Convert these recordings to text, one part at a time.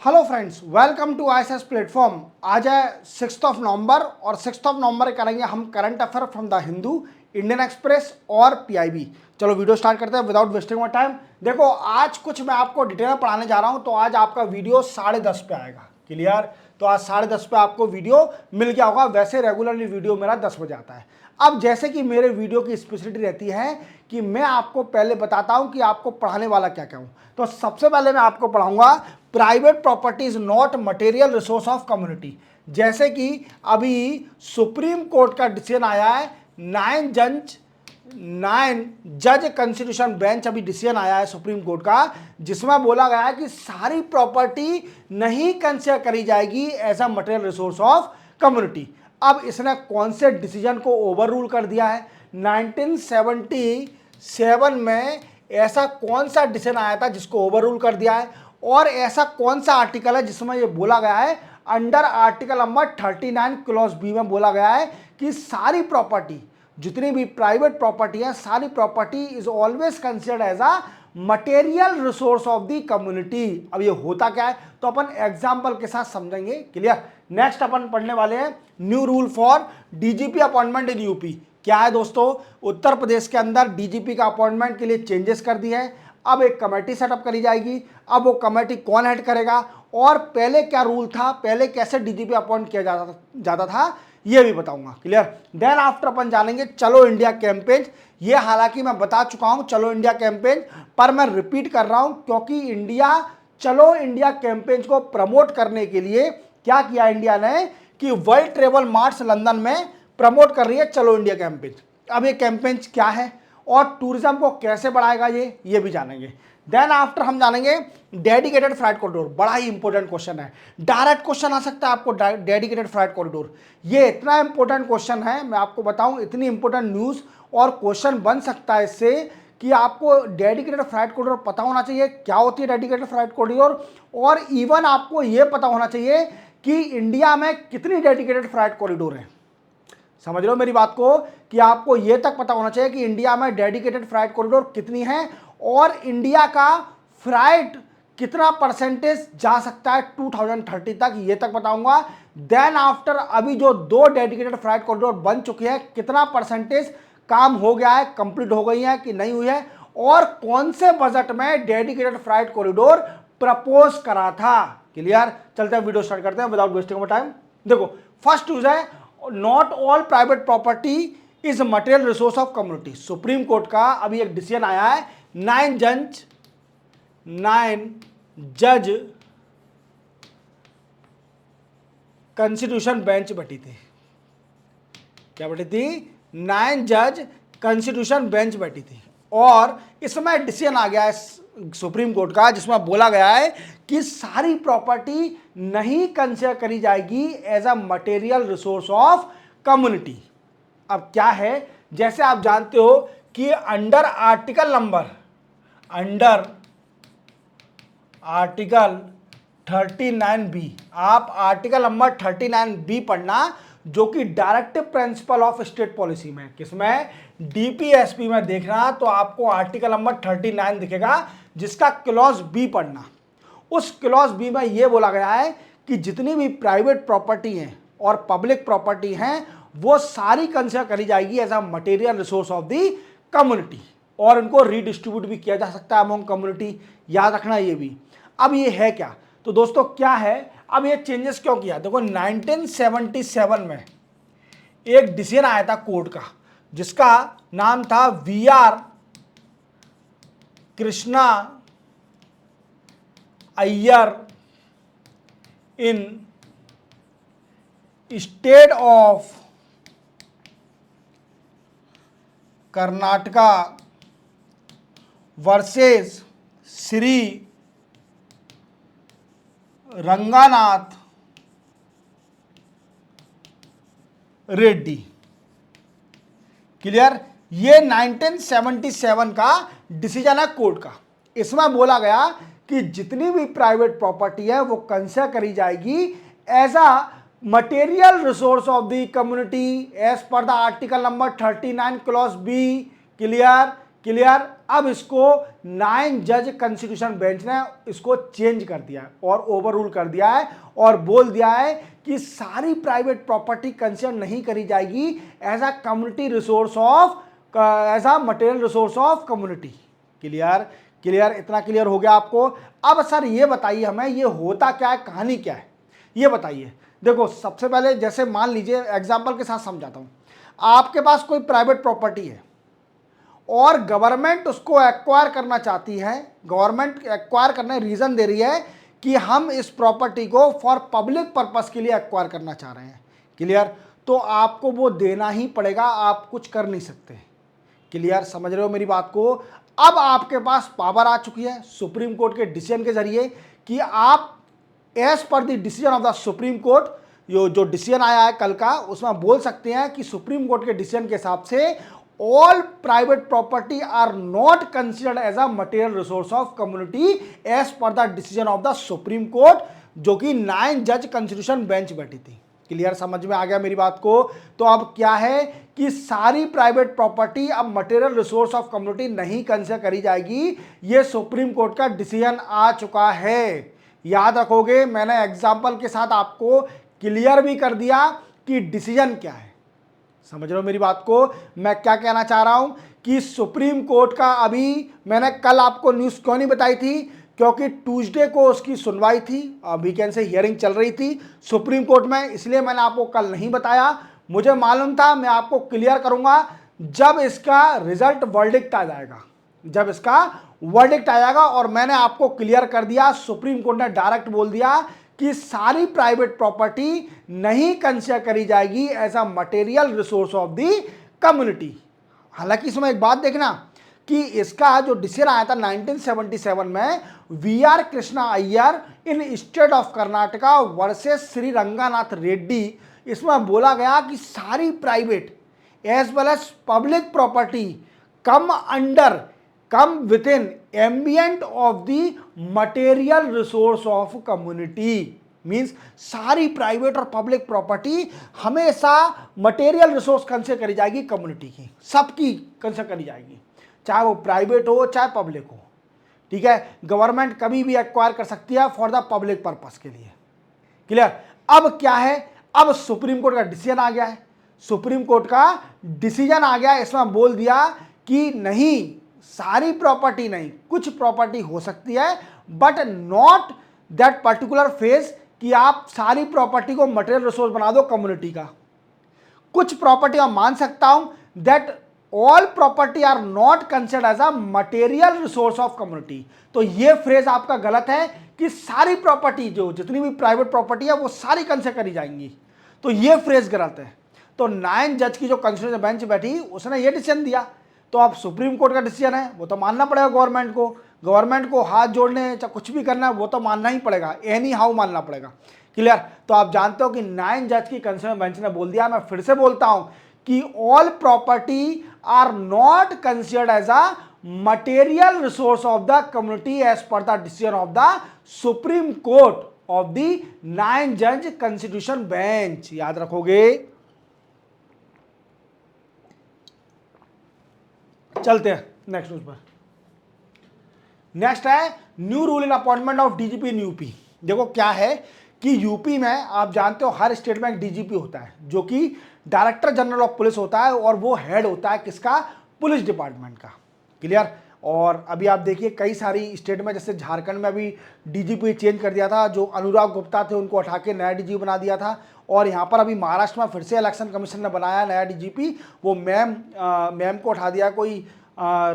Hello friends, welcome to ISS platform. आज है 6 नवंबर और 6 नवंबर करेंगे हम current affair from the Hindu, Indian Express और पीआईबी। चलो वीडियो स्टार्ट करते हैं विदाउट वेस्टिंग माय टाइम। देखो आज कुछ मैं आपको डिटेल में पढ़ाने जा रहा हूं, तो आज आपका वीडियो 10:30 पे आएगा। क्लियर? तो आज 10:30 पे आपको वीडियो मिल गया होगा। वैसे रेगुलरली वीडियो मेरा 10 बजे आता है। अब जैसे कि मेरे वीडियो की स्पेशलिटी रहती है कि मैं आपको पहले बताता हूं कि आपको पढ़ाने वाला क्या क्या हूं। तो सबसे पहले मैं आपको पढ़ाऊंगा private property is not material resource of community. जैसे कि अभी सुप्रीम कोर्ट का डिसीजन आया है, 9 जज कॉन्स्टिट्यूशन बेंच अभी डिसीजन आया है सुप्रीम कोर्ट का, जिसमें बोला गया है कि सारी प्रॉपर्टी नहीं कंसिडर करी जाएगी as a material resource of community. अब इसने कौन से डिसीजन को ओवर रूल कर दिया है? 1977 में ऐसा कौन सा डिसीजन आया था जिसको ओवर रूल कर दिया है, और ऐसा कौन सा आर्टिकल है जिसमें यह बोला गया है under article number 39 clause B में बोला गया है कि सारी प्रॉपर्टी, जितनी भी प्राइवेट प्रॉपर्टी है, सारी property is always considered as a material resource of the community. अब ये होता क्या है तो अपन एग्जांपल के साथ समझेंगे। क्लियर? नेक्स्ट अपन पढ़ने वाले हैं new rule for DGP appointment in UP. क्या है दोस्तों? उत्तर प्रदेश के अंदर डीजीपी का अपॉइंटमेंट के लिए चेंजेस कर दिए हैं। अब एक कमेटी सेटअप करी जाएगी। अब वो कमेटी कौन हेड करेगा, और पहले क्या रूल था, पहले कैसे डीजीपी अपॉइंट किया जाता था, ये भी बताऊंगा। क्लियर? देन आफ्टर अपन जानेंगे चलो इंडिया कैंपेन। ये हालांकि मैं बता चुका हूं चलो इंडिया कैंपेन, पर मैं रिपीट कर रहा हूं क्योंकि चलो इंडिया कैंपेन को प्रमोट करने के लिए क्या किया इंडिया ने कि वर्ल्ड ट्रेवल मार्च लंदन में प्रमोट कर रही है चलो इंडिया कैंपेन। अब ये कैंपेन क्या है और टूरिज्म को कैसे बढ़ाएगा ये भी जानेंगे। देन आफ्टर हम जानेंगे डेडिकेटेड फ्लाइट कॉरिडोर। बड़ा ही इंपॉर्टेंट क्वेश्चन है, डायरेक्ट क्वेश्चन आ सकता है आपको। डेडिकेटेड फ्लाइट कॉरिडोर ये इतना इंपॉर्टेंट क्वेश्चन है, मैं आपको बताऊं इतनी इंपॉर्टेंट न्यूज और क्वेश्चन बन सकता है इससे कि आपको डेडिकेटेड फ्लाइट कॉरिडोर पता होना चाहिए क्या होती है डेडिकेटेड फ्लाइट कॉरिडोर, और इवन आपको यह पता होना चाहिए कि इंडिया में कितनी डेडिकेटेड फ्लाइट कॉरिडोर है। समझ रहे हो मेरी बात को? कि आपको यह तक पता होना चाहिए कि इंडिया में डेडिकेटेड फ्लाइट कॉरिडोर कितनी है, और इंडिया का फ्लाइट कितना परसेंटेज जा सकता है 2030 तक, ये तक बताऊंगा। देन आफ्टर अभी जो 2 डेडिकेटेड फ्लाइट कॉरिडोर बन चुकी है, कितना परसेंटेज काम हो गया है, कंप्लीट हो गई है कि नहीं हुई है, और कौन से बजट में डेडिकेटेड फ्लाइट कॉरिडोर प्रपोज करा था। क्लियर? चलते हैं वीडियो स्टार्ट करते हैं विदाउट वेस्टिंग टाइम। देखो फर्स्ट न्यूज है not all private property is material resource of community. Supreme court का अभी एक डिसीजन आया है, 9 जज कॉन्स्टिट्यूशन बेंच बैठी थी। क्या बैठी थी? 9 जज कॉन्स्टिट्यूशन बेंच बैठी थी, और इसमें डिसीजन आ गया है सुप्रीम कोर्ट का जिसमें बोला गया है कि सारी प्रॉपर्टी नहीं कंसिडर करी जाएगी as a material resource of community. अब क्या है, जैसे आप जानते हो कि अंडर आर्टिकल 39B, आप आर्टिकल नंबर 39B पढ़ना, जो कि directive principle of state policy में, किसमें? डीपीएसपी में देखना तो आपको आर्टिकल नंबर 39 दिखेगा, जिसका क्लॉज बी पढ़ना। उस क्लॉज बी में यह बोला गया है कि जितनी भी प्राइवेट प्रॉपर्टी हैं और पब्लिक प्रॉपर्टी हैं वो सारी कंसिडर करी जाएगी as a material resource of the community, और इनको रीडिस्ट्रीब्यूट भी किया जा सकता है अमंग कम्युनिटी। याद रखना ये भी। अब ये है क्या तो दोस्तों, क्या है अब ये चेंजेस क्यों किया? देखो 1977 में एक डिसीजन आया था कोर्ट का जिसका नाम था VR Krishna Iyer in state of Karnataka versus Shri Ranganatha Reddy. Clear? ये 1977 का डिसीजन है कोर्ट का। इसमें बोला गया कि जितनी भी प्राइवेट प्रॉपर्टी है वो कंसिडर करी जाएगी as a material resource of the community as per the article number 39 clause B. Clear? अब इसको 9 जज कॉन्स्टिट्यूशन बेंच ने इसको चेंज कर दिया है और ओवर रूल कर दिया है और बोल दिया है कि सारी प्राइवेट प्रॉपर्टी कंसिडर नहीं करी जाएगी as a community resource of, as a material resource of community. Clear? Clear? इतना क्लियर हो गया आपको? अब सर ये बताइए हमें, ये होता क्या है, कहानी क्या है, ये बताइए। देखो सबसे पहले जैसे मान लीजिए एग्जांपल के साथ समझाता हूं, आपके पास कोई प्राइवेट प्रॉपर्टी है और गवर्नमेंट उसको एक्वायर करना चाहती है, गवर्नमेंट एक्वायर करने रीजन दे रही है कि हम इस प्रॉपर्टी को फॉर पब्लिक पर्पस के लिए एक्वायर करना चाह रहे हैं। क्लियर? तो आपको वो देना ही पड़ेगा, आप कुछ कर नहीं सकते। क्लियर? समझ रहे हो मेरी बात को? अब आपके पास पावर आ चुकी है सुप्रीम कोर्ट के डिसीजन के जरिए कि आप as per the decision of the Supreme Court, जो डिसीजन आया है कल का, उसमें बोल सकते हैं कि सुप्रीम कोर्ट के डिसीजन के हिसाब से all private property are not considered as a material resource of community as per the decision of the Supreme Court, जो कि 9 जज कॉन्स्टिट्यूशन बेंच बैठी थी। क्लियर? समझ में आ गया मेरी बात को? तो अब क्या है कि सारी प्राइवेट प्रॉपर्टी अब मटेरियल रिसोर्स ऑफ कम्युनिटी नहीं कंसिडर करी जाएगी, ये सुप्रीम कोर्ट का डिसीजन आ चुका है। याद रखोगे, मैंने एग्जाम्पल के साथ आपको क्लियर भी कर दिया कि डिसीजन क्या है। समझ रहे हो मेरी बात को? मैं क्या कहना चाह रहा हूं कि सुप्रीम कोर्ट का, अभी मैंने कल आपको न्यूज क्यों नहीं बताई थी, क्योंकि ट्यूसडे को उसकी सुनवाई थी, वीकेंड से हियरिंग चल रही थी सुप्रीम कोर्ट में, इसलिए मैंने आपको कल नहीं बताया। मुझे मालूम था मैं आपको क्लियर करूंगा जब इसका रिजल्ट वर्डिक्ट आ जाएगा, जब इसका वर्डिक्ट आ जाएगा। और मैंने आपको क्लियर कर दिया, सुप्रीम कोर्ट ने डायरेक्ट बोल दिया कि सारी प्राइवेट प्रॉपर्टी नहीं कंसिडर करी जाएगी as a material resource of the community. हालांकि इसमें एक बात देखना कि इसका जो डिसीजन आया था 1977 में, V R Krishna Iyer in state of Karnataka versus Shri Ranganatha Reddy, इसमें बोला गया कि सारी private as well as public property come within ambient of the material resource of community. Means सारी प्राइवेट और पब्लिक प्रॉपर्टी हमेशा मटेरियल रिसोर्स कंसिडर करी जाएगी कम्युनिटी की, सबकी कंसिडर करी जाएगी, चाहे वो प्राइवेट हो चाहे पब्लिक हो। ठीक है? गवर्नमेंट कभी भी एक्वायर कर सकती है फॉर द पब्लिक पर्पस के लिए। क्लियर? अब क्या है, अब सुप्रीम कोर्ट का डिसीजन आ गया है, सुप्रीम कोर्ट का डिसीजन आ गया, इसमें बोल दिया कि नहीं, सारी प्रॉपर्टी नहीं, कुछ प्रॉपर्टी हो सकती है, but not that particular phase कि आप सारी प्रॉपर्टी को मटेरियल रिसोर्स बना दो कम्युनिटी का। कुछ प्रॉपर्टी मैं मान सकता हूं that all property are not considered as a material resource of community. तो ये फ्रेज आपका गलत है कि सारी प्रॉपर्टी, जो जितनी भी प्राइवेट प्रॉपर्टी है वो सारी कंसिडर करी जाएंगी, तो ये फ्रेज गलत है। तो 9 जज की जो कॉन्स्टिट्यूशन बेंच बैठी उसने ये डिसीजन दिया, तो अब सुप्रीम कोर्ट का डिसीजन है, वो तो मानना पड़ेगा गवर्नमेंट को। गवर्नमेंट को हाथ जोड़ने चाहे कुछ भी करना है वो तो मानना ही पड़ेगा, एनी हाउ मानना पड़ेगा। क्लियर? तो आप जानते हो कि 9 जज की कॉन्स्टिट्यूशन बेंच ने बोल दिया, मैं फिर से बोलता हूं कि all property are not considered as a material resource of the community as per the decision of the Supreme Court of the 9 जज कॉन्स्टिट्यूशन बेंच। याद रखोगे? चलते हैं नेक्स्ट न्यूज पर। नेक्स्ट है new rule in appointment of DGP in UP. देखो क्या है कि यूपी में आप जानते हो हर स्टेट में एक डीजीपी होता है जो कि डायरेक्टर जनरल ऑफ पुलिस होता है, और वो हेड होता है किसका? पुलिस डिपार्टमेंट का। क्लियर? और अभी आप देखिए कई सारी स्टेट में, जैसे झारखंड में अभी डीजीपी चेंज कर दिया था, जो अनुराग गुप्ता थे उनको हटा के नया डीजीपी बना दिया था। और यहाँ पर अभी महाराष्ट्र में फिर से इलेक्शन कमीशन ने बनाया नया डीजीपी, वो मैम को उठा दिया, कोई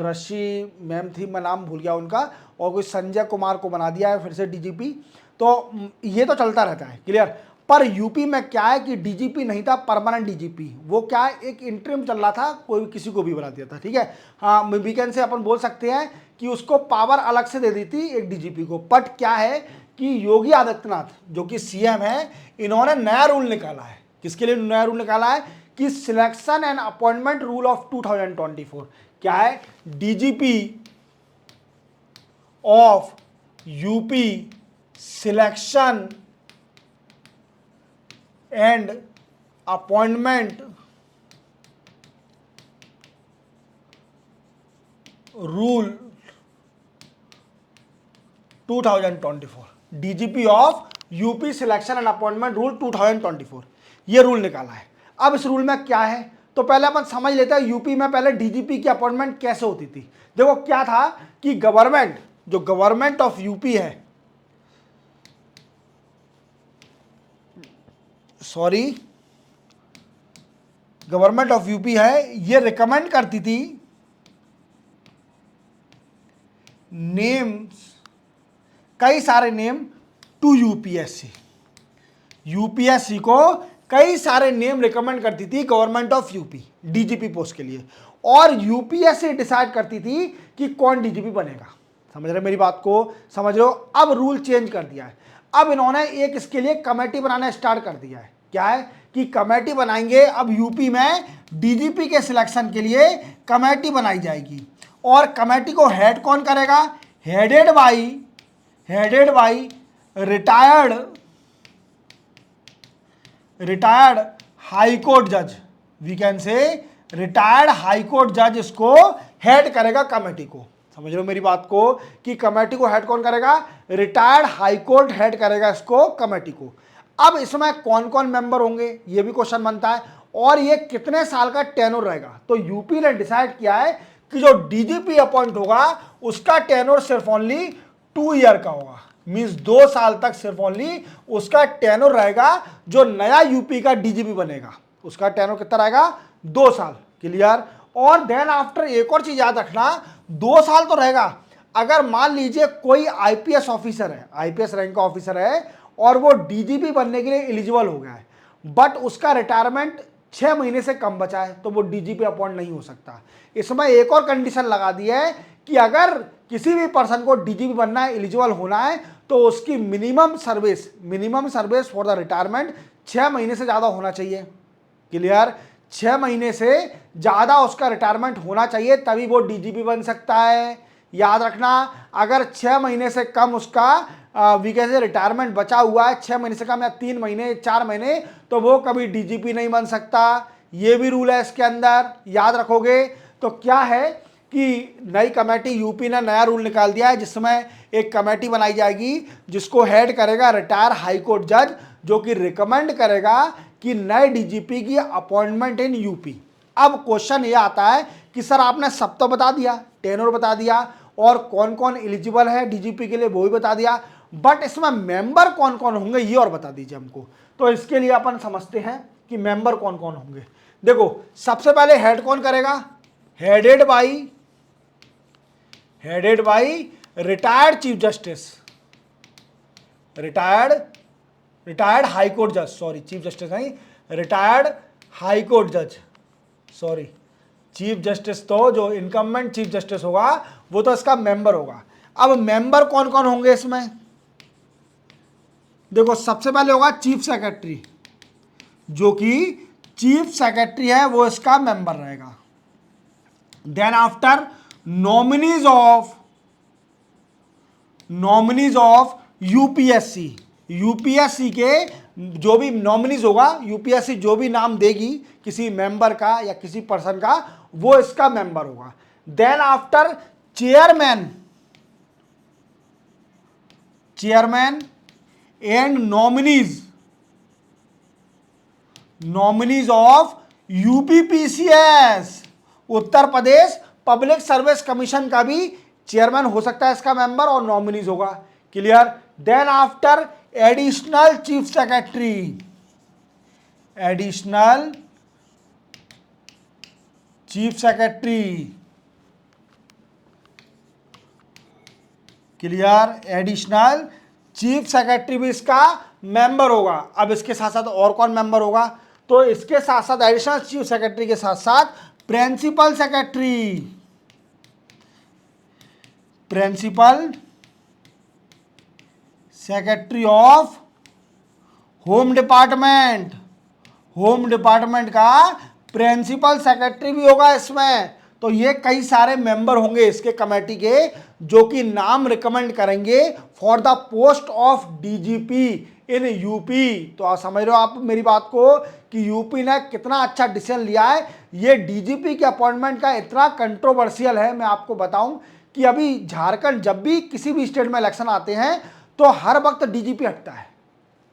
ऋषि मैम थी, मैं नाम भूल गया उनका, और कोई संजय कुमार को बना दिया है फिर से डीजीपी। तो ये तो चलता रहता है। क्लियर? पर यूपी में क्या है कि डीजीपी नहीं था, परमानेंट डीजीपी, वो क्या है एक इंटरिम चल रहा था, कोई किसी को भी बना दिया था। ठीक है? हाँ, वीकेंड से अपन बोल सकते हैं कि उसको पावर अलग से दे दी थी एक डीजीपी को। बट क्या है कि योगी आदित्यनाथ जो कि सीएम है, इन्होंने नया रूल निकाला है। किसके लिए नया रूल निकाला है? कि selection and appointment rule of 2024। क्या है? DGP of UP selection and appointment rule 2024, DGP of UP selection and appointment rule 2024, ये रूल निकाला है। अब इस रूल में क्या है, तो पहले अपन समझ लेते हैं यूपी में पहले डीजीपी की अपॉइंटमेंट कैसे होती थी। देखो क्या था कि गवर्नमेंट, जो गवर्नमेंट ऑफ यूपी है, सॉरी गवर्नमेंट ऑफ यूपी है, ये रिकमेंड करती थी नेम्स, कई सारे नेम टू यूपीएससी, यूपीएससी को कई सारे नेम रिकमेंड करती थी government of UP DGP post के लिए, और यूपीएससी डिसाइड करती थी कि कौन डीजीपी बनेगा। समझ रहे मेरी बात को, समझ रहे हो। अब रूल चेंज कर दिया है, अब इन्होंने एक इसके लिए कमेटी बनाना स्टार्ट कर दिया है। क्या है कि कमेटी बनाएंगे, अब यूपी में डीजीपी के सिलेक्शन के लिए कमेटी बनाई जाएगी, और कमेटी को हेड कौन करेगा, headed by retired high court जज, वी कैन से रिटायर्ड हाई कोर्ट जज इसको हेड करेगा कमेटी को। समझ रहे हो मेरी बात को, कि कमेटी को हेड कौन करेगा, रिटायर्ड हाई कोर्ट हेड करेगा इसको कमेटी को। अब इसमें कौन कौन मेंबर होंगे ये भी क्वेश्चन बनता है, और ये कितने साल का टेन्योर रहेगा। तो यूपी ने डिसाइड किया है कि जो डीजीपी अपॉइंट होगा उसका टेन्योर सिर्फ ओनली 2 ईयर का होगा, मींस 2 साल तक सिर्फ ओनली उसका टेन्योर रहेगा। जो नया यूपी का डीजीपी बनेगा उसका टेन्योर कितना रहेगा, 2 साल। क्लियर। और देन आफ्टर एक और चीज याद रखना, 2 साल तो रहेगा, अगर मान लीजिए कोई आईपीएस ऑफिसर है, आईपीएस रैंक का ऑफिसर है, और वो डीजीपी बनने के लिए एलिजिबल हो गया है, बट उसका रिटायरमेंट 6 महीने से कम बचा है, तो वो डीजीपी अपॉइंट नहीं हो सकता। इसमें एक और कंडीशन लगा दी है कि अगर किसी भी पर्सन को डीजीपी बनना है, एलिजिबल होना है, तो उसकी minimum service for the retirement 6 महीने से ज़्यादा होना चाहिए। क्लियर। 6 महीने से ज़्यादा उसका रिटायरमेंट होना चाहिए, तभी वो डीजीपी बन सकता है। याद रखना, अगर 6 महीने से कम उसका वीके से रिटायरमेंट बचा हुआ है, 6 महीने से कम या 3 महीने 4 महीने, तो वो कभी डीजीपी नहीं बन सकता। ये भी रूल है इसके अंदर, याद रखोगे। तो क्या है कि नई कमेटी, यूपी ने नया रूल निकाल दिया है जिसमें एक कमेटी बनाई जाएगी जिसको हेड करेगा रिटायर हाई कोर्ट जज, जो कि रिकमेंड करेगा कि नए डीजीपी की अपॉइंटमेंट इन यूपी। अब क्वेश्चन ये आता है कि सर आपने सब तो बता दिया, टेन्योर बता दिया, और कौन कौन एलिजिबल है डीजीपी के लिए वो भी बता दिया, बट इसमें मेंबर कौन कौन होंगे ये और बता दीजिए हमको। तो इसके लिए अपन समझते हैं कि मेंबर कौन कौन होंगे। देखो सबसे पहले हेड कौन करेगा, headed by retired chief justice, retired high court जज, सॉरी चीफ जस्टिस नहीं, रिटायर्ड हाई कोर्ट जज, सॉरी चीफ जस्टिस तो जो इनकम्बेंट चीफ जस्टिस होगा वो तो इसका मेंबर होगा। अब मेंबर कौन कौन होंगे इसमें, देखो सबसे पहले होगा चीफ सेक्रेटरी, जो कि चीफ सेक्रेटरी है वो इसका मेंबर रहेगा। Then after nominees of UPSC के जो भी नॉमिनीज होगा, यूपीएससी जो भी नाम देगी किसी मेंबर का या किसी पर्सन का, वो इसका मेंबर होगा। Then after chairman and nominees of UPPCS, Uttar Pradesh Public Service Commission का भी चेयरमैन हो सकता है इसका मेंबर, और नॉमिनीज होगा। Clear. Then after additional chief secretary, clear, additional chief secretary भी इसका मेंबर होगा। अब इसके साथ साथ और कौन मेंबर होगा, तो इसके साथ साथ एडिशनल चीफ सेक्रेटरी के साथ साथ principal secretary of home department का प्रिंसिपल सेक्रेटरी भी होगा इसमें। तो ये कई सारे मेंबर होंगे इसके कमेटी के जो कि नाम रिकमेंड करेंगे for the post of DGP in UP. तो आप समझ रहे हो आप मेरी बात को कि यूपी ने कितना अच्छा डिसीजन लिया है। ये डीजीपी के अपॉइंटमेंट का इतना कंट्रोवर्शियल है, मैं आपको बताऊं कि अभी झारखंड जब भी किसी भी स्टेट में इलेक्शन आते हैं तो हर वक्त डीजीपी हटता है।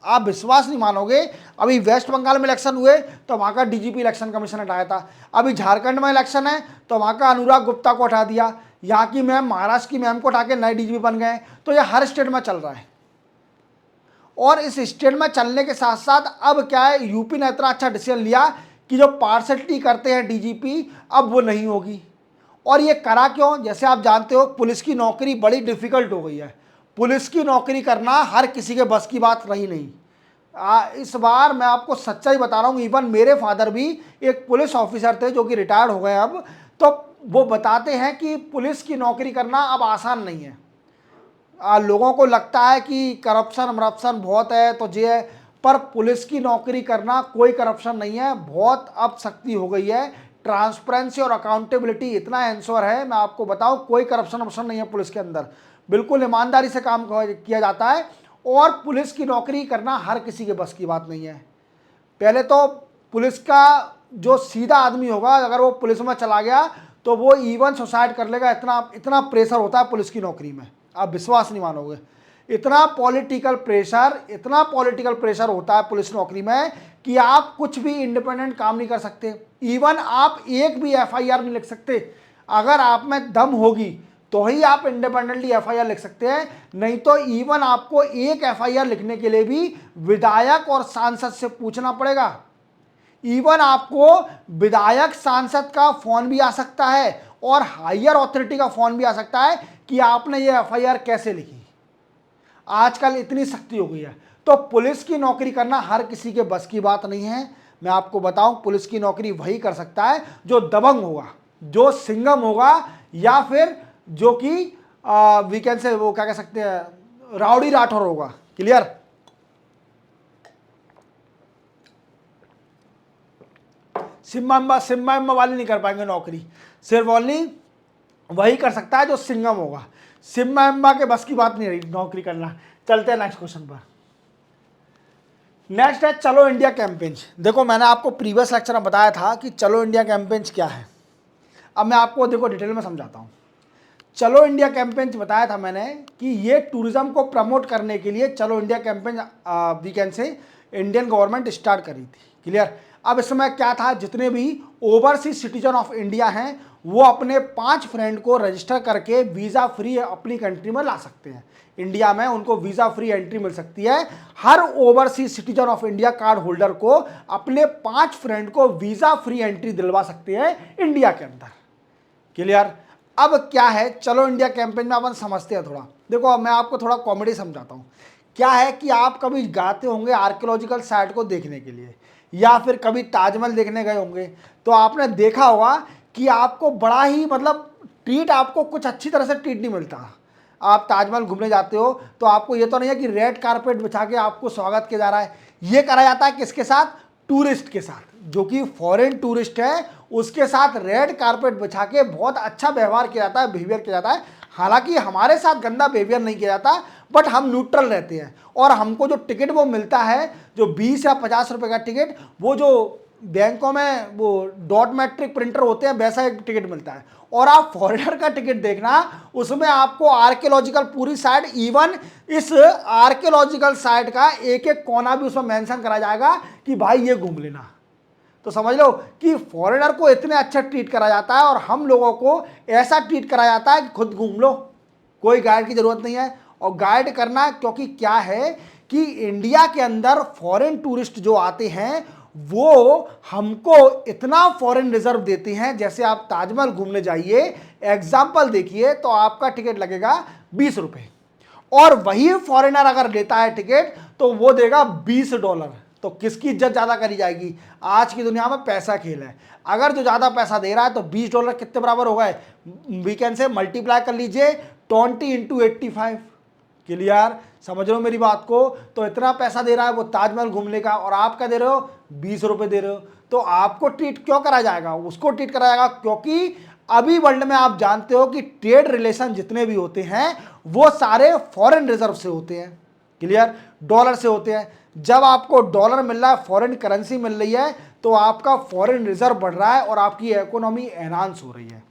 आप विश्वास नहीं मानोगे, अभी वेस्ट बंगाल में इलेक्शन हुए तो वहाँ का डीजीपी इलेक्शन कमीशन हटाया था। अभी झारखंड में इलेक्शन है तो वहाँ का अनुराग गुप्ता को हटा दिया, यहाँ की मैम महाराष्ट्र की मैम को उठा के नए डीजीपी बन गए। तो ये हर स्टेट में चल रहा है और इस स्टेट में चलने के साथ साथ अब क्या है, यूपी ने इतना अच्छा डिसीजन लिया कि जो पार्शलिटी करते हैं डीजीपी अब वो नहीं होगी। और ये करा क्यों? जैसे आप जानते हो पुलिस की नौकरी बड़ी डिफिकल्ट हो गई है, पुलिस की नौकरी करना हर किसी के बस की बात रही नहीं। इस बार मैं आपको सच्चाई बता रहा हूँ, इवन मेरे फादर भी एक पुलिस ऑफिसर थे जो कि रिटायर्ड हो गए अब, तो वो बताते हैं कि पुलिस की नौकरी करना अब आसान नहीं है। लोगों को लगता है कि करप्शन बहुत है तो ये है, पर पुलिस की नौकरी करना कोई करप्शन नहीं है, बहुत अब सख्ती हो गई है। ट्रांसपेरेंसी और अकाउंटेबिलिटी इतना एंश्योर है, मैं आपको बताऊं कोई करप्शन नहीं है पुलिस के अंदर, बिल्कुल ईमानदारी से काम किया जाता है। और पुलिस की नौकरी करना हर किसी के बस की बात नहीं है। पहले तो पुलिस का जो सीधा आदमी होगा अगर वो पुलिस में चला गया तो वो इवन सुसाइड कर लेगा, इतना प्रेशर होता है पुलिस की नौकरी में, आप विश्वास नहीं मानोगे। इतना पॉलिटिकल प्रेशर होता है पुलिस नौकरी में कि आप कुछ भी इंडिपेंडेंट काम नहीं कर सकते। इवन आप एक भी एफआईआर नहीं लिख सकते। अगर आप में दम होगी तो ही आप इंडिपेंडेंटली एफआईआर लिख सकते हैं, नहीं तो इवन आपको एक एफआईआर लिखने के लिए भी विधायक और सांसद से पूछना पड़ेगा। इवन आपको विधायक सांसद का फोन भी आ सकता है और हायर अथॉरिटी का फोन भी आ सकता है कि आपने ये एफआईआर कैसे लिखी। आजकल इतनी सख्ती हो गई है, तो पुलिस की नौकरी करना हर किसी के बस की बात नहीं है। मैं आपको बताऊं पुलिस की नौकरी वही कर सकता है जो दबंग होगा, जो सिंघम होगा, या फिर जो कि वीकेंड से वो क्या कह सकते हैं राउडी राठौर होगा। क्लियर? सिम्बा वाले नहीं कर पाएंगे नौकरी, सिर्फ ओनली वही कर सकता है जो सिंघम होगा। सिम्बा के बस की बात नहीं रही नौकरी करना। चलते हैं नेक्स्ट क्वेश्चन पर। नेक्स्ट है चलो इंडिया कैंपेन। देखो मैंने आपको प्रीवियस लेक्चर में बताया था कि चलो इंडिया कैंपेन क्या है। अब मैं आपको देखो डिटेल में समझाता हूँ। चलो इंडिया कैंपेन बताया था मैंने कि ये टूरिज्म को प्रमोट करने के लिए चलो इंडिया कैंपेन वीकेंड से इंडियन गवर्नमेंट स्टार्ट करी थी। क्लियर? अब इस समय क्या था, जितने भी ओवरसीज सिटीजन ऑफ इंडिया हैं वो अपने 5 फ्रेंड को रजिस्टर करके वीज़ा फ्री अपनी कंट्री में ला सकते हैं। इंडिया में उनको वीज़ा फ्री एंट्री मिल सकती है। हर overseas citizen of India card holder को अपने 5 फ्रेंड को वीज़ा फ्री एंट्री दिलवा सकते हैं इंडिया के अंदर। क्लियर? अब क्या है चलो इंडिया कैंपेन में अपन समझते हैं थोड़ा। देखो मैं आपको थोड़ा कॉमेडी समझाता हूँ। क्या है कि आप कभी जाते होंगे आर्कियोलॉजिकल साइट को देखने के लिए, या फिर कभी ताजमहल देखने गए होंगे, तो आपने देखा होगा कि आपको बड़ा ही मतलब ट्रीट, आपको कुछ अच्छी तरह से ट्रीट नहीं मिलता। आप ताजमहल घूमने जाते हो तो आपको ये तो नहीं है कि रेड कारपेट बिछा के आपको स्वागत किया जा रहा है। ये करा जाता है किसके साथ? टूरिस्ट के साथ, जो कि फॉरेन टूरिस्ट है उसके साथ रेड कारपेट बिछा के बहुत अच्छा व्यवहार किया जाता है, बिहेवियर किया जाता है। हालांकि हमारे साथ गंदा बिहेवियर नहीं किया जाता, बट हम न्यूट्रल रहते हैं। और हमको जो टिकट वो मिलता है, जो 20 या 50 रुपए का टिकट, वो जो बैंकों में वो डॉट मैट्रिक प्रिंटर होते हैं वैसा एक टिकट मिलता है। और आप फॉरेनर का टिकट देखना, उसमें आपको आर्कियोलॉजिकल पूरी साइड, इवन इस आर्कियोलॉजिकल साइट का एक एक कोना भी उसमें मेंशन करा जाएगा कि भाई ये घूम लेना। तो समझ लो कि फॉरेनर को इतने अच्छा ट्रीट करा जाता है और हम लोगों को ऐसा ट्रीट करा जाता है कि खुद घूम लो, कोई गाइड की जरूरत नहीं है। और गाइड करना, क्योंकि क्या है कि इंडिया के अंदर फॉरेन टूरिस्ट जो आते हैं वो हमको इतना फॉरेन रिजर्व देते हैं। जैसे आप ताजमहल घूमने जाइए, एग्जाम्पल देखिए, तो आपका टिकट लगेगा 20 रुपये, और वही फॉरेनर अगर लेता है टिकट तो वो देगा $20। तो किसकी इज्जत ज़्यादा करी जाएगी? आज की दुनिया में पैसा खेल है। अगर जो ज़्यादा पैसा दे रहा है तो $20 कितने बराबर हो गए? वीकेंड से मल्टीप्लाई कर लीजिए 20 × 85। क्लियर? समझ रहे हो मेरी बात को? तो इतना पैसा दे रहा है वो ताजमहल घूमने का, और आप क्या दे रहे हो? 20 रुपये दे रहे हो। तो आपको ट्रीट क्यों करा जाएगा? उसको ट्रीट करा जाएगा क्योंकि अभी वर्ल्ड में आप जानते हो कि ट्रेड रिलेशन जितने भी होते हैं वो सारे फॉरेन रिजर्व से होते हैं, क्लियर, डॉलर से होते हैं। जब आपको डॉलर मिल रहा है, फॉरेन करेंसी मिल रही है, तो आपका फॉरेन रिजर्व बढ़ रहा है और आपकी इकोनॉमी एनहांस हो रही है।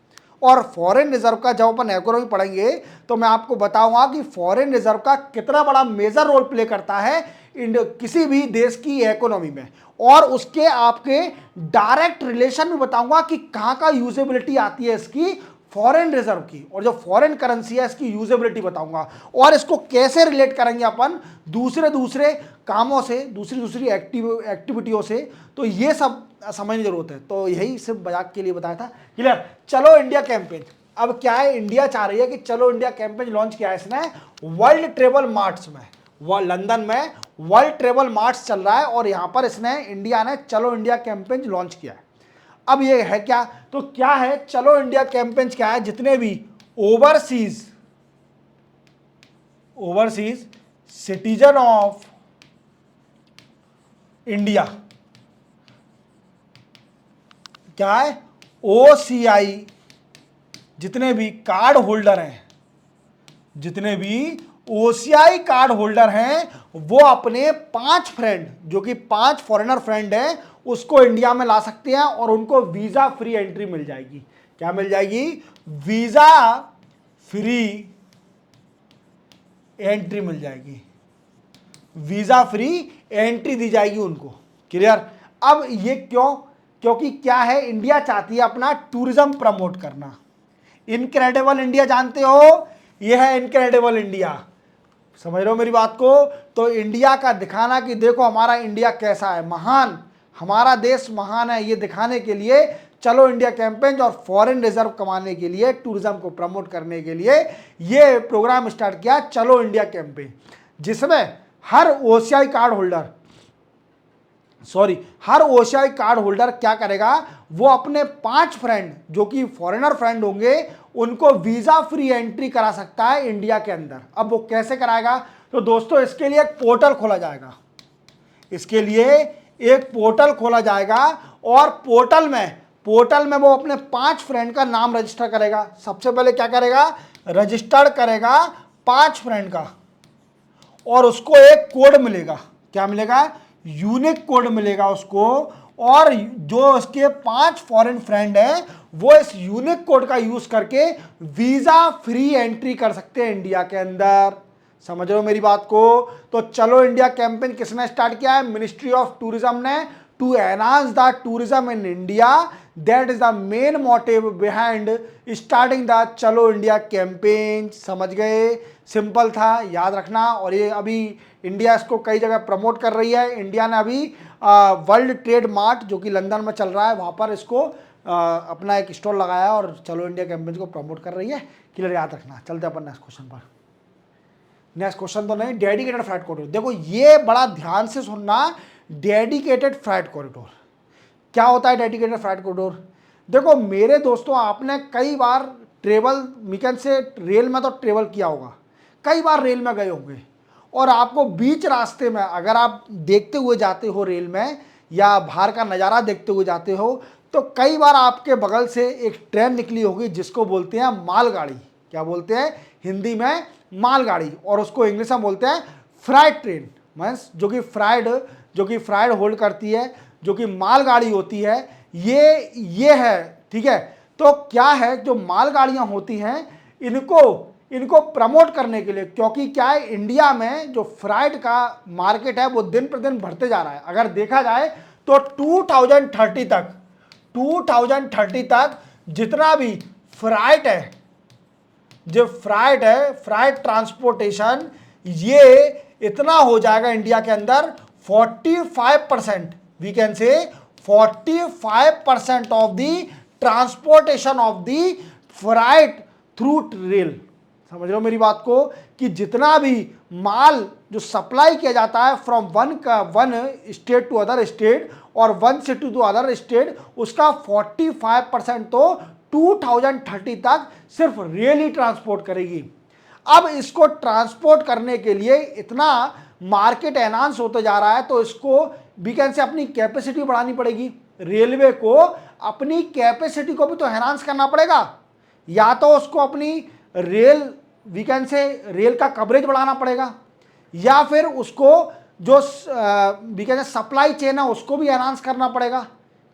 और फॉरेन रिजर्व का जब अपन इकोनॉमी पढ़ेंगे तो मैं आपको बताऊंगा कि फॉरेन रिजर्व का कितना बड़ा मेजर रोल प्ले करता है किसी भी देश की इकोनॉमी में, और उसके आपके डायरेक्ट रिलेशन भी बताऊंगा कि कहाँ का यूजेबिलिटी आती है इसकी फॉरेन रिजर्व की, और जो फॉरेन करेंसी है इसकी यूजेबिलिटी बताऊंगा, और इसको कैसे रिलेट करेंगे अपन दूसरे दूसरे कामों से, दूसरी दूसरी एक्टिविटियों से। तो ये सब समझने की जरूरत है। तो यही सिर्फ मजाक के लिए बताया था, क्लियर। चलो इंडिया कैंपेन, अब क्या है, इंडिया चाह रही है कि चलो इंडिया कैंपेन लॉन्च किया है इसने वर्ल्ड ट्रेवल मार्ट्स में, लंदन में वर्ल्ड ट्रेवल मार्ट्स चल रहा है, और यहां पर इसने इंडिया ने चलो इंडिया कैंपेन लॉन्च किया है। अब ये है क्या, तो क्या है चलो इंडिया कैंपेन, क्या है, जितने भी ओवरसीज सिटीजन ऑफ इंडिया, क्या है, OCI, जितने भी कार्ड होल्डर हैं, जितने भी OCI कार्ड होल्डर हैं, वो अपने 5 फ्रेंड, जो कि 5 फॉरेनर फ्रेंड हैं, उसको इंडिया में ला सकते हैं और उनको वीजा फ्री एंट्री मिल जाएगी। क्या मिल जाएगी, वीजा फ्री एंट्री मिल जाएगी, वीजा फ्री एंट्री दी जाएगी उनको, क्लियर। अब ये क्यों, क्योंकि क्या है, इंडिया चाहती है अपना टूरिज्म प्रमोट करना। इनक्रेडिबल इंडिया जानते हो, यह है इनक्रेडिबल इंडिया, समझ रहे हो मेरी बात को। तो इंडिया का दिखाना कि देखो हमारा इंडिया कैसा है, महान, हमारा देश महान है, ये दिखाने के लिए चलो इंडिया कैंपेन और फॉरेन रिजर्व कमाने के लिए, टूरिज्म को प्रमोट करने के लिए ये प्रोग्राम स्टार्ट किया चलो इंडिया कैंपेन, जिसमें हर OCI कार्ड होल्डर, हर OCI कार्ड होल्डर क्या करेगा, वो अपने 5 फ्रेंड जो कि फॉरेनर फ्रेंड होंगे उनको वीजा फ्री एंट्री करा सकता है इंडिया के अंदर। अब वो कैसे कराएगा, तो दोस्तों इसके लिए एक पोर्टल खोला जाएगा, इसके लिए एक पोर्टल खोला जाएगा, और पोर्टल में वो अपने 5 फ्रेंड का नाम रजिस्टर करेगा। सबसे पहले क्या करेगा, रजिस्टर्ड करेगा 5 फ्रेंड का, और उसको एक कोड मिलेगा, क्या मिलेगा, यूनिक कोड मिलेगा उसको, और जो उसके 5 फॉरेन फ्रेंड हैं वो इस यूनिक कोड का यूज करके वीजा फ्री एंट्री कर सकते हैं इंडिया के अंदर। समझ रहे हो मेरी बात को। तो चलो इंडिया कैंपेन किसने स्टार्ट किया है, मिनिस्ट्री ऑफ टूरिज्म ने, to enhance the tourism in India, that is the main motive behind starting the Chalo India campaign. समझ गए, सिंपल था, याद रखना। और ये अभी इंडिया इसको कई जगह प्रमोट कर रही है। इंडिया ने अभी वर्ल्ड ट्रेड मार्ट जो कि लंदन में चल रहा है, वहाँ पर इसको अपना एक स्टॉल लगाया है और चलो इंडिया कैंपेन को प्रमोट कर रही है, क्लियर, याद रखना। चलते अपन नेक्स्ट क्वेश्चन पर। नेक्स्ट क्वेश्चन तो नहीं, डेडिकेटेड फ्लाइट कॉरिडोर। देखो ये बड़ा ध्यान से सुनना, डेडिकेटेड फ्लाइट कॉरिडोर क्या होता है। डेडिकेटेड फ्लाइट कॉरिडोर, देखो मेरे दोस्तों, आपने कई बार ट्रेवल वीकेंड से रेल में तो ट्रेवल किया होगा, कई बार रेल में गए होंगे, और आपको बीच रास्ते में अगर आप देखते हुए जाते हो रेल में, या बाहर का नज़ारा देखते हुए जाते हो, तो कई बार आपके बगल से एक ट्रेन निकली होगी जिसको बोलते हैं मालगाड़ी। क्या बोलते हैं हिंदी में, मालगाड़ी, और उसको इंग्लिश में बोलते हैं फ्राइट ट्रेन, मीन्स जो कि फ्राइड होल्ड करती है, जो कि मालगाड़ी होती है, ये है, ठीक है। तो क्या है, जो मालगाड़ियाँ होती हैं इनको प्रमोट करने के लिए, क्योंकि क्या है, इंडिया में जो फ्राइट का मार्केट है वो दिन प्रतिदिन बढ़ते जा रहा है। अगर देखा जाए तो 2030 तक जितना भी फ्राइट है, फ्राइट ट्रांसपोर्टेशन, ये इतना हो जाएगा इंडिया के अंदर 45%, we can say 45% of the transportation of the freight through rail. समझ रहे हो मेरी बात को, कि जितना भी माल जो सप्लाई किया जाता है from one state to other state और one city to other state, उसका 45% तो 2030 तक सिर्फ रेल ही ट्रांसपोर्ट करेगी। अब इसको ट्रांसपोर्ट करने के लिए इतना मार्केट एनहांस होते जा रहा है, तो इसको वीकेंड से अपनी कैपेसिटी बढ़ानी पड़ेगी, रेलवे को अपनी कैपेसिटी को भी तो एनहांस करना पड़ेगा। या तो उसको अपनी रेल वीकेंड से रेल का कवरेज बढ़ाना पड़ेगा, या फिर उसको जो वीकेंड सप्लाई चेन है उसको भी एनहांस करना पड़ेगा।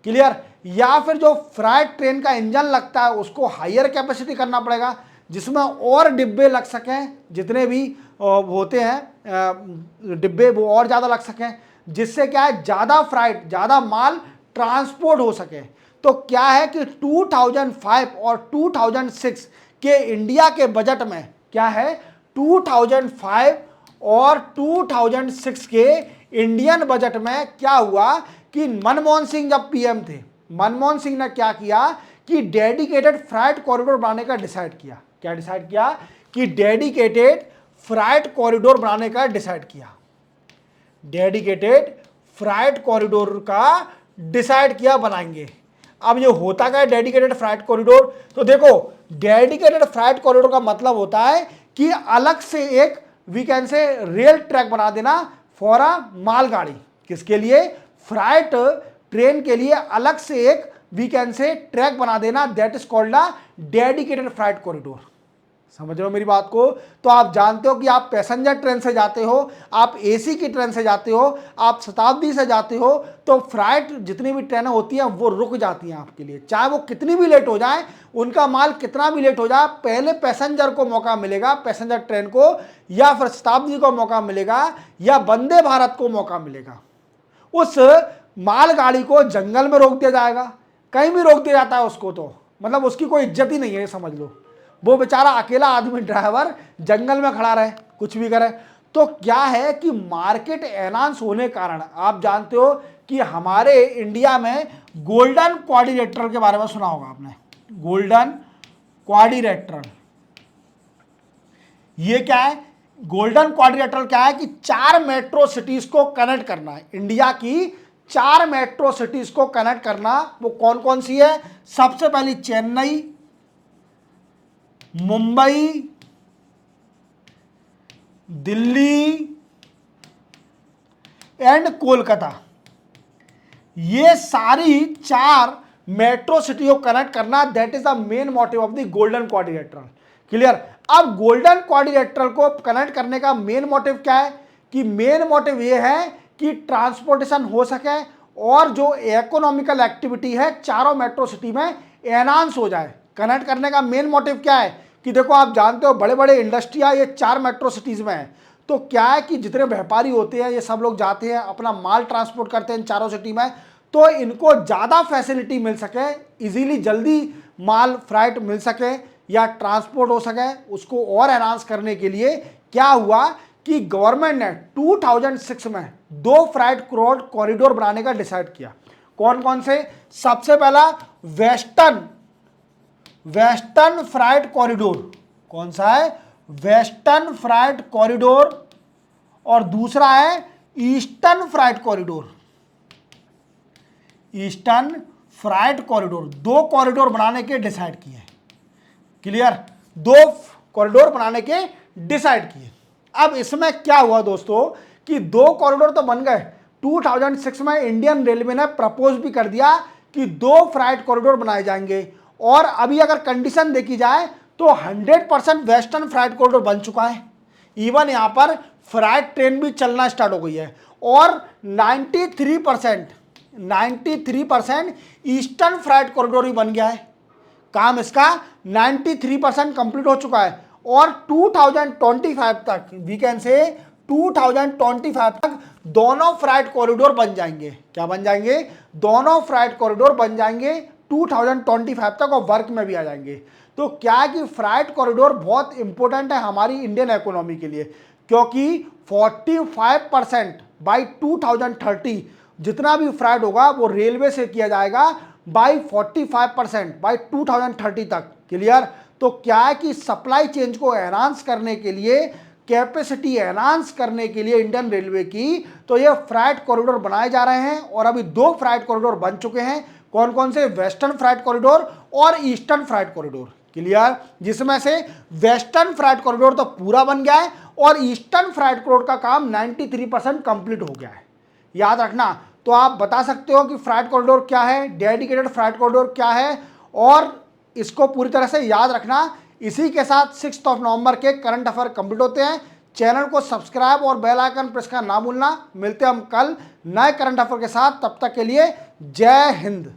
क्लियर? या फिर जो फ्राइट ट्रेन का इंजन लगता है उसको हायर कैपेसिटी करना पड़ेगा, जिसमें और डिब्बे लग सकें, जितने भी होते हैं डिब्बे वो और ज़्यादा लग सकें, जिससे क्या है ज़्यादा फ्राइट, ज़्यादा माल ट्रांसपोर्ट हो सके। तो क्या है कि 2005 और 2006 के इंडिया के बजट में क्या है, 2005 और 2006 के इंडियन बजट में क्या हुआ कि मनमोहन सिंह जब पीएम थे, मनमोहन सिंह ने क्या किया कि डेडिकेटेड फ्राइट कॉरिडोर बनाने का डिसाइड किया। क्या डिसाइड किया? कि डेडिकेटेड फ्राइट कॉरिडोर बनाने का डिसाइड किया। डेडिकेटेड फ्राइट कॉरिडोर का डिसाइड किया बनाएंगे। अब ये होता क्या है डेडिकेटेड फ्राइट कॉरिडोर? तो देखो, डेडिकेटेड फ्राइट कॉरिडोर का मतलब होता है कि अलग से एक वीकेंड से रेल ट्रैक बना देना फॉर अ मालगाड़ी। किसके लिए? फ्राइट ट्रेन के लिए अलग से एक वीकेंड से ट्रैक बना देना, that is called a dedicated freight corridor. समझ रहे हो मेरी बात को? तो आप जानते हो कि आप पैसेंजर ट्रेन से जाते हो, आप एसी की ट्रेन से जाते हो, आप शताब्दी से जाते हो, तो फ्राइट जितनी भी ट्रेनें होती हैं वो रुक जाती हैं आपके लिए, चाहे वो कितनी भी लेट हो जाए, उनका माल कितना भी लेट हो जाए, पहले पैसेंजर को मौका मिलेगा, पैसेंजर ट्रेन को, या फिर शताब्दी को मौका मिलेगा, या वंदे भारत को मौका मिलेगा। उस मालगाड़ी को जंगल में रोक दिया जाएगा, कहीं भी रोक दिया जाता है उसको, तो मतलब उसकी कोई इज्जत ही नहीं है, समझ लो। वो बेचारा अकेला आदमी ड्राइवर जंगल में खड़ा रहे, कुछ भी करे। तो क्या है कि मार्केट एनहांस होने कारण आप जानते हो कि हमारे इंडिया में गोल्डन क्वाड्रिलेटरल के बारे में सुना होगा आपने। गोल्डन क्वाड्रिलेटरल ये क्या है? गोल्डन क्वाड्रिलेटरल क्या है कि 4 मेट्रो सिटीज को कनेक्ट करना है। इंडिया की 4 मेट्रो सिटीज को कनेक्ट करना। वो कौन कौन सी है? सबसे पहली चेन्नई, मुंबई, दिल्ली एंड कोलकाता। ये सारी 4 मेट्रो सिटी को कनेक्ट करना, that is the main motive of the golden quadrilateral. Clear? अब गोल्डन क्वाड्रिलेटरल को कनेक्ट करने का मेन मोटिव क्या है? कि मेन मोटिव ये है कि ट्रांसपोर्टेशन हो सके और जो इकोनॉमिकल एक्टिविटी है चारों मेट्रो सिटी में एनहांस हो जाए। कनेक्ट करने का मेन मोटिव क्या है कि देखो, आप जानते हो बड़े बड़े इंडस्ट्रियाँ ये 4 मेट्रो सिटीज़ में है। तो क्या है कि जितने व्यापारी होते हैं ये सब लोग जाते हैं, अपना माल ट्रांसपोर्ट करते हैं इन चारों सिटी में, तो इनको ज़्यादा फैसिलिटी मिल सके, इजीली जल्दी माल फ्राइट मिल सके या ट्रांसपोर्ट हो सके, उसको और एनहांस करने के लिए क्या हुआ कि गवर्नमेंट ने 2006 में 2 फ्राइट कॉरिडोर बनाने का डिसाइड किया। कौन कौन से? सबसे पहला वेस्टर्न फ्राइट कॉरिडोर। कौन सा है? Western freight corridor. और दूसरा है eastern freight corridor. Eastern freight corridor. 2 corridor बनाने के डिसाइड किए। क्लियर? 2 कॉरिडोर बनाने के डिसाइड किए। अब इसमें क्या हुआ दोस्तों कि 2 कॉरिडोर तो बन गए। 2006 में इंडियन रेलवे ने प्रपोज भी कर दिया कि 2 फ्राइट कॉरिडोर बनाए जाएंगे। और अभी अगर कंडीशन देखी जाए तो 100% वेस्टर्न फ्राइट कॉरिडोर बन चुका है। इवन यहां पर फ्राइट ट्रेन भी चलना स्टार्ट हो गई है। और 93% ईस्टर्न फ्राइट कॉरिडोर भी बन गया है। काम इसका 93% कंप्लीट हो चुका है। और 2025 तक, वीकेंड से 2025 तक दोनों फ्राइट कॉरिडोर बन जाएंगे। क्या बन जाएंगे? दोनों फ्राइट कॉरिडोर बन जाएंगे 2025 तक, और वर्क में भी आ जाएंगे। तो क्या है कि फ्राइट कॉरिडोर बहुत इंपॉर्टेंट है हमारी इंडियन इकोनॉमी के लिए, क्योंकि 45% बाई 2030 जितना भी फ्राइट होगा वो रेलवे से किया जाएगा बाई 45% बाई 2030 तक। क्लियर? तो क्या है कि सप्लाई चेन को एनहांस करने के लिए, कैपेसिटी एनहांस करने के लिए इंडियन रेलवे की, तो ये फ्राइट कॉरिडोर बनाए जा रहे हैं। और अभी 2 फ्राइट कॉरिडोर बन चुके हैं। कौन कौन से? वेस्टर्न फ्राइट कॉरिडोर और ईस्टर्न फ्राइट कॉरिडोर। क्लियर? जिसमें से वेस्टर्न फ्राइट कॉरिडोर तो पूरा बन गया है और ईस्टर्न फ्राइट कॉरिडोर का काम 93% कंप्लीट हो गया है। याद रखना। तो आप बता सकते हो कि फ्राइट कॉरिडोर क्या है, डेडिकेटेड फ्राइट कॉरिडोर क्या है, और इसको पूरी तरह से याद रखना। इसी के साथ 6 नवंबर के करंट अफेयर कंप्लीट होते हैं। चैनल को सब्सक्राइब और बेल आइकन प्रेस करना ना भूलना। मिलते हैं हम कल नए करंट अफेयर के साथ, तब तक के लिए जय हिंद।